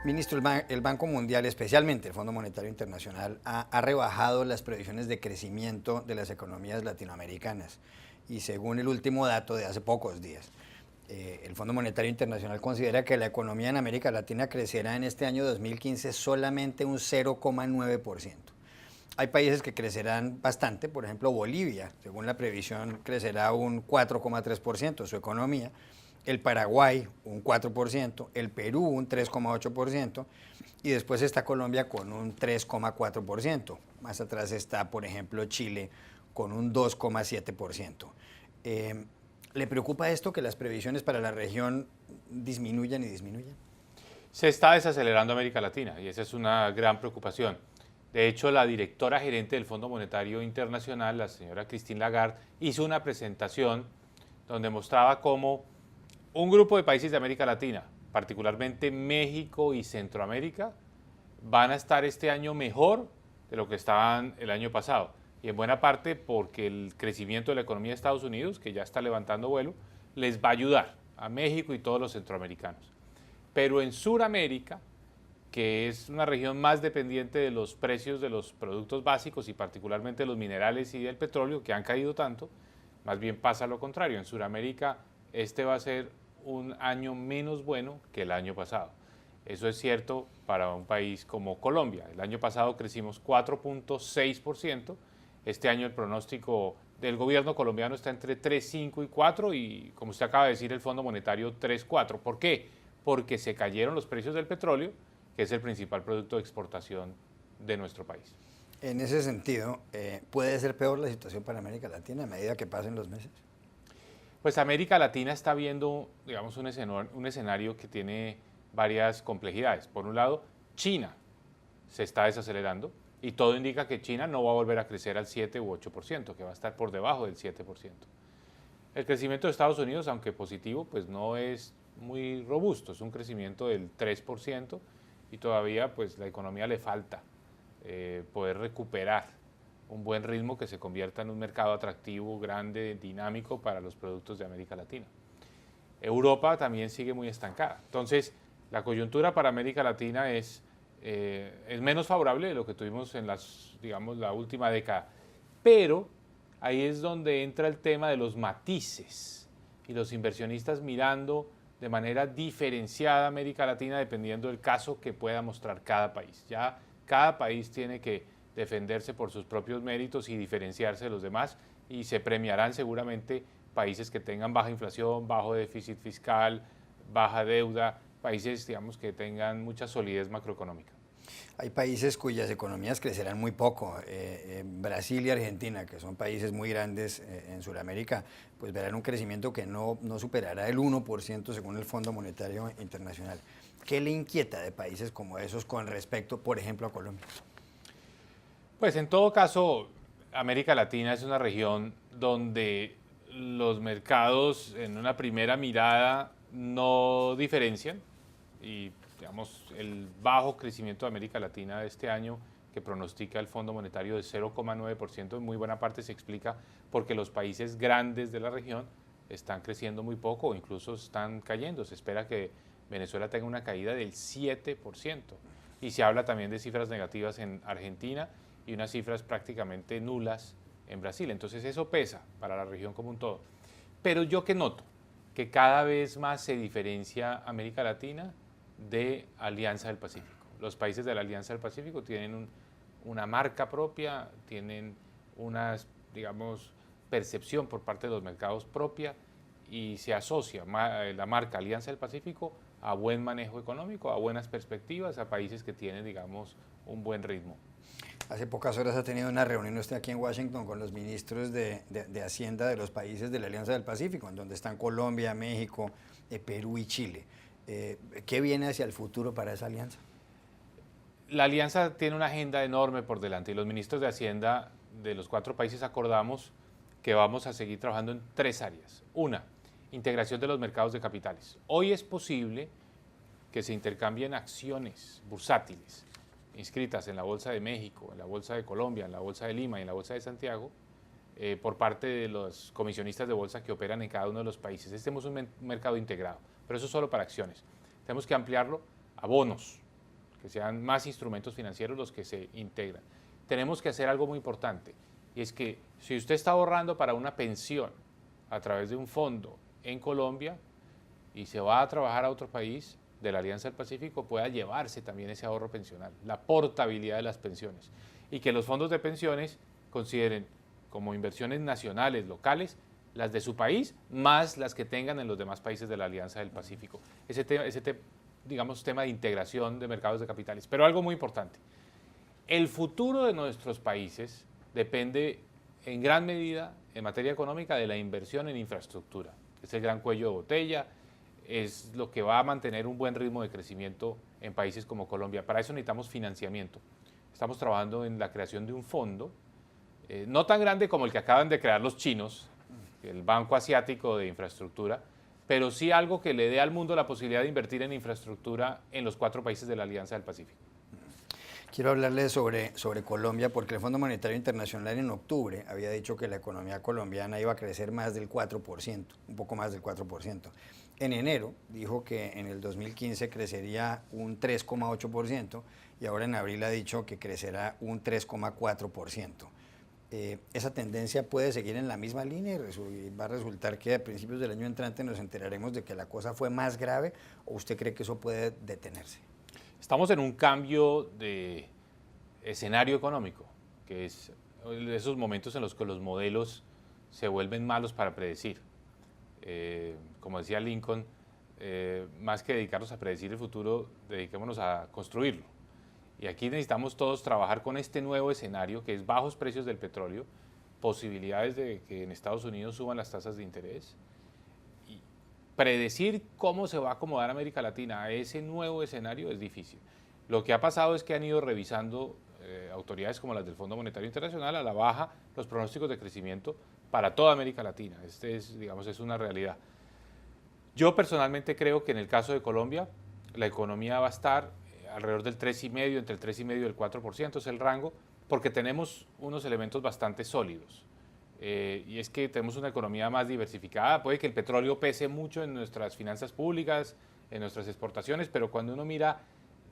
Ministro, el Banco Mundial, especialmente el Fondo Monetario Internacional, ha rebajado las previsiones de crecimiento de las economías latinoamericanas. Y según el último dato de hace pocos días, el Fondo Monetario Internacional considera que la economía en América Latina crecerá en este año 2015 solamente un 0,9%. Hay países que crecerán bastante, por ejemplo Bolivia, según la previsión, crecerá un 4,3% su economía, el Paraguay un 4%, el Perú un 3,8% y después está Colombia con un 3,4%. Más atrás está, por ejemplo, Chile con un 2,7%. ¿Le preocupa esto que las previsiones para la región disminuyan y disminuyan? Se está desacelerando América Latina y esa es una gran preocupación. De hecho, la directora gerente del Fondo Monetario Internacional, la señora Christine Lagarde, hizo una presentación donde mostraba cómo un grupo de países de América Latina, particularmente México y Centroamérica, van a estar este año mejor de lo que estaban el año pasado. Y en buena parte porque el crecimiento de la economía de Estados Unidos, que ya está levantando vuelo, les va a ayudar a México y todos los centroamericanos. Pero en Sudamérica, que es una región más dependiente de los precios de los productos básicos y particularmente los minerales y del petróleo, que han caído tanto, más bien pasa lo contrario. En Sudamérica este va a ser un año menos bueno que el año pasado. Eso es cierto para un país como Colombia. El año pasado crecimos 4,6%. Este año el pronóstico del gobierno colombiano está entre 3,5 y 4 y, como usted acaba de decir, el Fondo Monetario 3,4. ¿Por qué? Porque se cayeron los precios del petróleo, que es el principal producto de exportación de nuestro país. En ese sentido, ¿puede ser peor la situación para América Latina a medida que pasen los meses? Pues América Latina está viendo, digamos, un escenario que tiene varias complejidades. Por un lado, China se está desacelerando y todo indica que China no va a volver a crecer al 7 u 8%, que va a estar por debajo del 7%. El crecimiento de Estados Unidos, aunque positivo, pues no es muy robusto, es un crecimiento del 3% y todavía pues la economía le falta poder recuperar un buen ritmo que se convierta en un mercado atractivo, grande, dinámico para los productos de América Latina. Europa también sigue muy estancada. Entonces, la coyuntura para América Latina es menos favorable de lo que tuvimos en digamos, la última década. Pero ahí es donde entra el tema de los matices y los inversionistas mirando de manera diferenciada a América Latina dependiendo del caso que pueda mostrar cada país. Ya cada país tiene que defenderse por sus propios méritos y diferenciarse de los demás y se premiarán seguramente países que tengan baja inflación, bajo déficit fiscal, baja deuda, países digamos que tengan mucha solidez macroeconómica. Hay países cuyas economías crecerán muy poco. Brasil y Argentina, que son países muy grandes en Sudamérica, pues verán un crecimiento que no superará el 1% según el Fondo Monetario Internacional. ¿Qué le inquieta de países como esos con respecto, por ejemplo, a Colombia? Pues en todo caso, América Latina es una región donde los mercados en una primera mirada no diferencian y digamos el bajo crecimiento de América Latina de este año que pronostica el Fondo Monetario de 0,9% en muy buena parte se explica porque los países grandes de la región están creciendo muy poco o incluso están cayendo. Se espera que Venezuela tenga una caída del 7% y se habla también de cifras negativas en Argentina y unas cifras prácticamente nulas en Brasil. Entonces eso pesa para la región como un todo. Pero yo que noto que cada vez más se diferencia América Latina de Alianza del Pacífico. Los países de la Alianza del Pacífico tienen una marca propia, tienen una, digamos, percepción por parte de los mercados propia y se asocia la marca Alianza del Pacífico a buen manejo económico, a buenas perspectivas, a países que tienen, digamos, un buen ritmo. Hace pocas horas ha tenido una reunión usted aquí en Washington con los ministros de Hacienda de los países de la Alianza del Pacífico, en donde están Colombia, México, Perú y Chile. ¿Qué viene hacia el futuro para esa alianza? La alianza tiene una agenda enorme por delante y los ministros de Hacienda de los 4 países acordamos que vamos a seguir trabajando en 3 áreas. Una, integración de los mercados de capitales. Hoy es posible que se intercambien acciones bursátiles inscritas en la Bolsa de México, en la Bolsa de Colombia, en la Bolsa de Lima y en la Bolsa de Santiago, por parte de los comisionistas de bolsa que operan en cada uno de los países. Este es un mercado integrado. pero eso es solo para acciones. Tenemos que ampliarlo a bonos, que sean más instrumentos financieros los que se integran. Tenemos que hacer algo muy importante, y es que si usted está ahorrando para una pensión a través de un fondo en Colombia y se va a trabajar a otro país de la Alianza del Pacífico, pueda llevarse también ese ahorro pensional, la portabilidad de las pensiones, y que los fondos de pensiones consideren como inversiones nacionales, locales, las de su país, más las que tengan en los demás países de la Alianza del Pacífico. Digamos, tema de integración de mercados de capitales. Pero algo muy importante, el futuro de nuestros países depende en gran medida, en materia económica, de la inversión en infraestructura. Es el gran cuello de botella, es lo que va a mantener un buen ritmo de crecimiento en países como Colombia. Para eso necesitamos financiamiento. Estamos trabajando en la creación de un fondo, no tan grande como el que acaban de crear los chinos, el Banco Asiático de Infraestructura, pero sí algo que le dé al mundo la posibilidad de invertir en infraestructura en los 4 países de la Alianza del Pacífico. Quiero hablarle sobre Colombia, porque el Fondo Monetario Internacional en octubre había dicho que la economía colombiana iba a crecer más del 4%, un poco más del 4%. En enero dijo que en el 2015 crecería un 3,8% y ahora en abril ha dicho que crecerá un 3,4%. ¿Esa tendencia puede seguir en la misma línea y va a resultar que a principios del año entrante nos enteraremos de que la cosa fue más grave, o usted cree que eso puede detenerse? Estamos en un cambio de escenario económico, que es esos momentos en los que los modelos se vuelven malos para predecir. Como decía Lincoln, más que dedicarnos a predecir el futuro, dediquémonos a construirlo. Y aquí necesitamos todos trabajar con este nuevo escenario, que es bajos precios del petróleo, posibilidades de que en Estados Unidos suban las tasas de interés. Y predecir cómo se va a acomodar América Latina a ese nuevo escenario es difícil. Lo que ha pasado es que han ido revisando autoridades como las del Fondo Monetario Internacional a la baja los pronósticos de crecimiento para toda América Latina. Es una realidad. Yo personalmente creo que en el caso de Colombia, la economía va a estar alrededor del 3,5%, entre el 3,5% y el 4% es el rango, porque tenemos unos elementos bastante sólidos. Y es que tenemos una economía más diversificada. Puede que el petróleo pese mucho en nuestras finanzas públicas, en nuestras exportaciones, pero cuando uno mira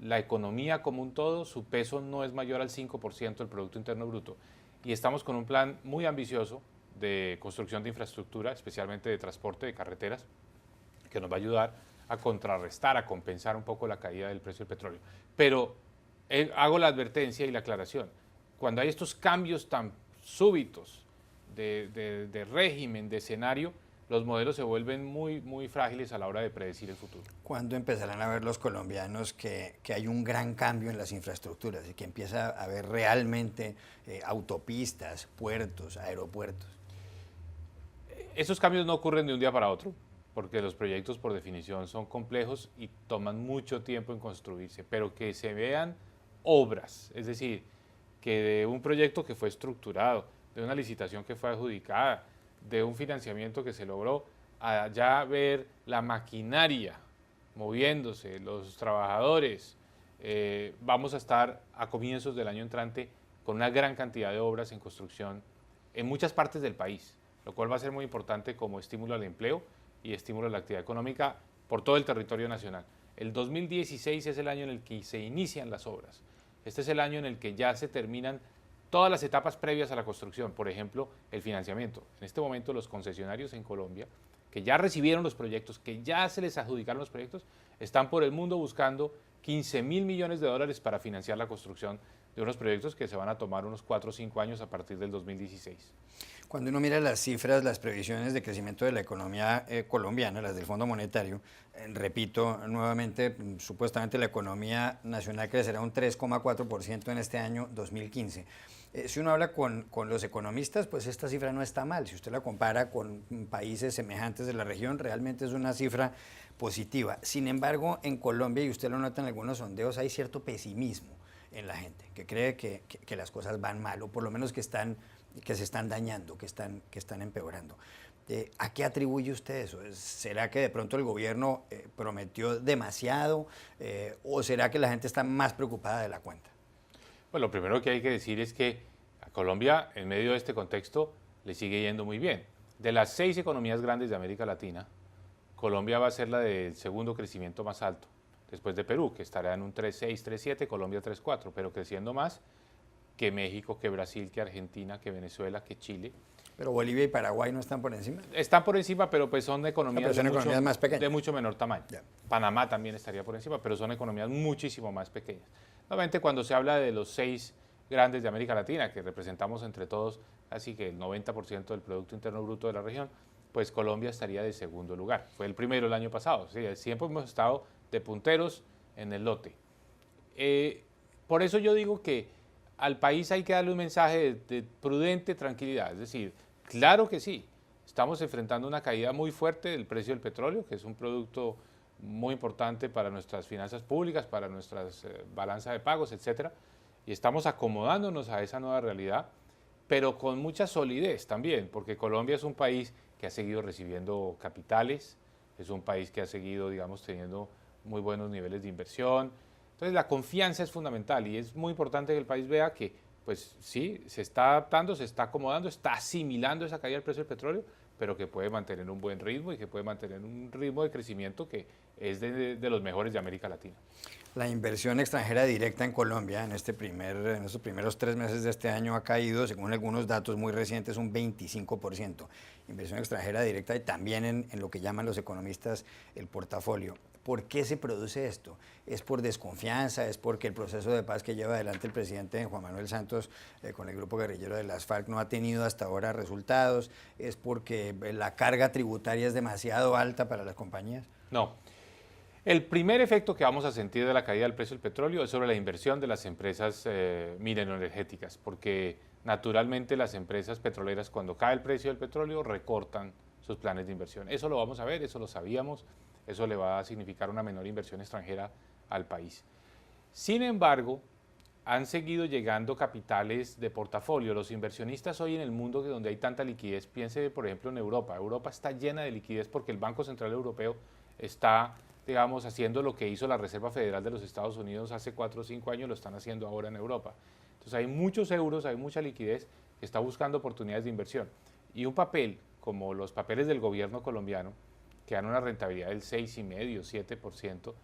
la economía como un todo, su peso no es mayor al 5% del Producto Interno Bruto. Y estamos con un plan muy ambicioso de construcción de infraestructura, especialmente de transporte, de carreteras, que nos va a ayudar a contrarrestar, a compensar un poco la caída del precio del petróleo. Pero hago la advertencia y la aclaración. Cuando hay estos cambios tan súbitos de régimen, de escenario, los modelos se vuelven muy, muy frágiles a la hora de predecir el futuro. ¿Cuándo empezarán a ver los colombianos que hay un gran cambio en las infraestructuras y que empieza a haber realmente autopistas, puertos, aeropuertos? Esos cambios no ocurren de un día para otro, porque los proyectos por definición son complejos y toman mucho tiempo en construirse, pero que se vean obras, es decir, que de un proyecto que fue estructurado, de una licitación que fue adjudicada, de un financiamiento que se logró, a ya ver la maquinaria moviéndose, los trabajadores. Vamos a estar a comienzos del año entrante con una gran cantidad de obras en construcción en muchas partes del país, lo cual va a ser muy importante como estímulo al empleo y estímulo a la actividad económica por todo el territorio nacional. El 2016 es el año en el que se inician las obras. Este es el año en el que ya se terminan todas las etapas previas a la construcción, por ejemplo, el financiamiento. En este momento los concesionarios en Colombia, que ya recibieron los proyectos, que ya se les adjudicaron los proyectos, están por el mundo buscando 15.000 millones de dólares para financiar la construcción de unos proyectos que se van a tomar unos 4 o 5 años a partir del 2016. Cuando uno mira las cifras, las previsiones de crecimiento de la economía colombiana, las del Fondo Monetario, repito nuevamente, supuestamente la economía nacional crecerá un 3,4% en este año 2015. Si uno habla con los economistas, pues esta cifra no está mal. Si usted la compara con países semejantes de la región, realmente es una cifra positiva. Sin embargo, en Colombia, y usted lo nota en algunos sondeos, hay cierto pesimismo en la gente, que cree que las cosas van mal, o por lo menos que se están dañando, que están empeorando. ¿A qué atribuye usted eso? ¿Será que de pronto el gobierno prometió demasiado o será que la gente está más preocupada de la cuenta? Pues lo primero que hay que decir es que a Colombia, en medio de este contexto, le sigue yendo muy bien. De las 6 economías grandes de América Latina, Colombia va a ser la del segundo crecimiento más alto, después de Perú, que estará en un 3,6, 3,7, Colombia 3,4, pero creciendo más que México, que Brasil, que Argentina, que Venezuela, que Chile. Pero Bolivia y Paraguay no están por encima. Están por encima, pero pues son economías, economías más pequeñas. De mucho menor tamaño. Ya. Panamá también estaría por encima, pero son economías muchísimo más pequeñas. Nuevamente, cuando se habla de los 6 grandes de América Latina, que representamos entre todos casi que el 90% del Producto Interno Bruto de la región, pues Colombia estaría de segundo lugar. Fue el primero el año pasado. ¿Sí? Siempre hemos estado de punteros en el lote. Por eso yo digo que al país hay que darle un mensaje de prudente tranquilidad. Es decir, claro que sí, estamos enfrentando una caída muy fuerte del precio del petróleo, que es un producto muy importante para nuestras finanzas públicas, para nuestras balanzas de pagos, etcétera, y estamos acomodándonos a esa nueva realidad, pero con mucha solidez también, porque Colombia es un país que ha seguido recibiendo capitales, es un país que ha seguido, digamos, teniendo muy buenos niveles de inversión. Entonces la confianza es fundamental y es muy importante que el país vea que, pues sí, se está adaptando, se está acomodando, está asimilando esa caída del precio del petróleo, pero que puede mantener un buen ritmo y que puede mantener un ritmo de crecimiento que es de los mejores de América Latina. La inversión extranjera directa en Colombia en estos primeros 3 meses de este año ha caído, según algunos datos muy recientes, un 25%. Inversión extranjera directa y también en lo que llaman los economistas el portafolio. ¿Por qué se produce esto? ¿Es por desconfianza? ¿Es porque el proceso de paz que lleva adelante el presidente Juan Manuel Santos con el grupo guerrillero de las FARC no ha tenido hasta ahora resultados? ¿Es porque la carga tributaria es demasiado alta para las compañías? No. El primer efecto que vamos a sentir de la caída del precio del petróleo es sobre la inversión de las empresas minero-energéticas, porque naturalmente las empresas petroleras, cuando cae el precio del petróleo, recortan sus planes de inversión. Eso lo vamos a ver, eso lo sabíamos, eso le va a significar una menor inversión extranjera al país. Sin embargo, han seguido llegando capitales de portafolio. Los inversionistas hoy en el mundo donde hay tanta liquidez, piense por ejemplo en Europa. Europa está llena de liquidez porque el Banco Central Europeo está, digamos, haciendo lo que hizo la Reserva Federal de los Estados Unidos hace 4 o 5 años, lo están haciendo ahora en Europa. Entonces hay muchos euros, hay mucha liquidez que está buscando oportunidades de inversión. Y un papel como los papeles del gobierno colombiano, que dan una rentabilidad del 6,5, 7%,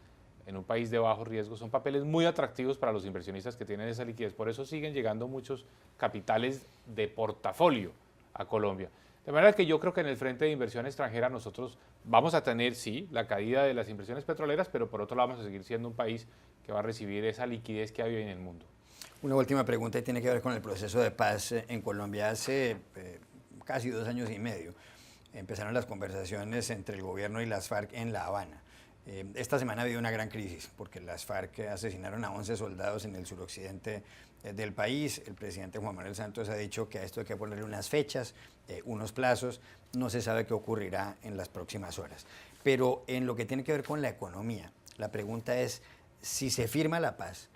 en un país de bajo riesgo, son papeles muy atractivos para los inversionistas que tienen esa liquidez. Por eso siguen llegando muchos capitales de portafolio a Colombia. De manera que yo creo que en el frente de inversión extranjera nosotros vamos a tener, sí, la caída de las inversiones petroleras, pero por otro lado vamos a seguir siendo un país que va a recibir esa liquidez que hay hoy en el mundo. Una última pregunta y tiene que ver con el proceso de paz en Colombia. Hace casi 2 años y medio empezaron las conversaciones entre el gobierno y las FARC en La Habana. Esta semana ha habido una gran crisis porque las FARC asesinaron a 11 soldados en el suroccidente del país. El presidente Juan Manuel Santos ha dicho que a esto hay que ponerle unas fechas, unos plazos. No se sabe qué ocurrirá en las próximas horas. Pero en lo que tiene que ver con la economía, la pregunta es, si se firma la paz,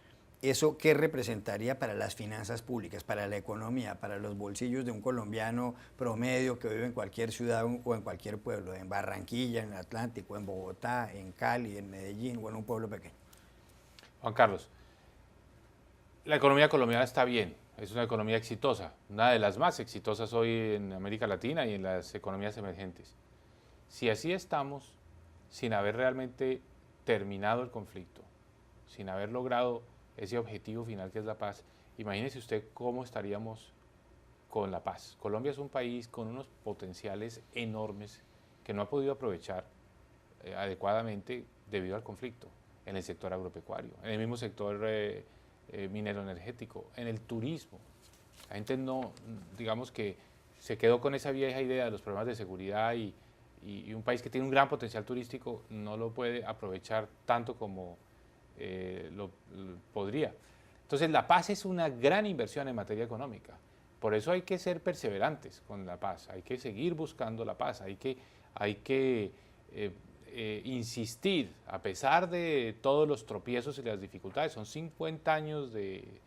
¿eso qué representaría para las finanzas públicas, para la economía, para los bolsillos de un colombiano promedio que vive en cualquier ciudad o en cualquier pueblo, en Barranquilla, en el Atlántico, en Bogotá, en Cali, en Medellín o en un pueblo pequeño? Juan Carlos, la economía colombiana está bien, es una economía exitosa, una de las más exitosas hoy en América Latina y en las economías emergentes. Si así estamos, sin haber realmente terminado el conflicto, sin haber logrado ese objetivo final que es la paz, imagínese usted cómo estaríamos con la paz. Colombia es un país con unos potenciales enormes que no ha podido aprovechar adecuadamente debido al conflicto en el sector agropecuario, en el mismo sector minero energético, en el turismo. La gente no, digamos que se quedó con esa vieja idea de los problemas de seguridad y un país que tiene un gran potencial turístico no lo puede aprovechar tanto como lo podría. Entonces la paz es una gran inversión en materia económica. Por eso hay que ser perseverantes con la paz, hay que seguir buscando la paz, hay que insistir, a pesar de todos los tropiezos y las dificultades. Son 50 años de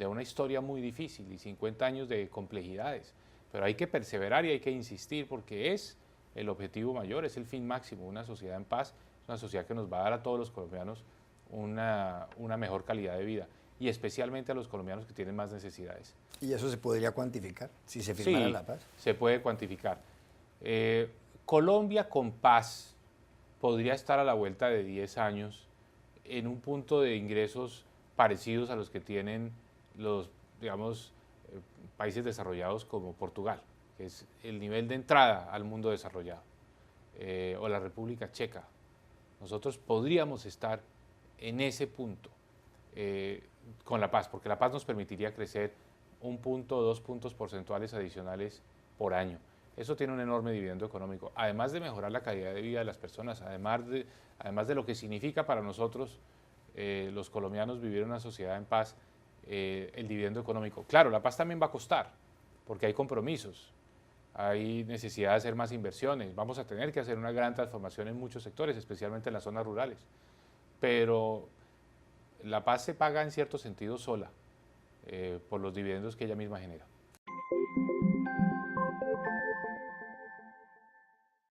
una historia muy difícil y 50 años de complejidades, pero hay que perseverar y hay que insistir porque es el objetivo mayor, es el fin máximo, una sociedad en paz, una sociedad que nos va a dar a todos los colombianos una mejor calidad de vida y especialmente a los colombianos que tienen más necesidades. ¿Y eso se podría cuantificar si se firmara la paz? Se puede cuantificar. Colombia con paz podría estar a la vuelta de 10 años en un punto de ingresos parecidos a los que tienen los, digamos, países desarrollados como Portugal, que es el nivel de entrada al mundo desarrollado, o la República Checa. Nosotros podríamos estar en ese punto con la paz, porque la paz nos permitiría crecer 1 punto o 2 puntos porcentuales adicionales por año. Eso tiene un enorme dividendo económico, además de mejorar la calidad de vida de las personas, además de lo que significa para nosotros, los colombianos, vivir en una sociedad en paz, el dividendo económico. Claro, la paz también va a costar, porque hay compromisos, hay necesidad de hacer más inversiones, vamos a tener que hacer una gran transformación en muchos sectores, especialmente en las zonas rurales, pero la paz se paga en cierto sentido sola, por los dividendos que ella misma genera.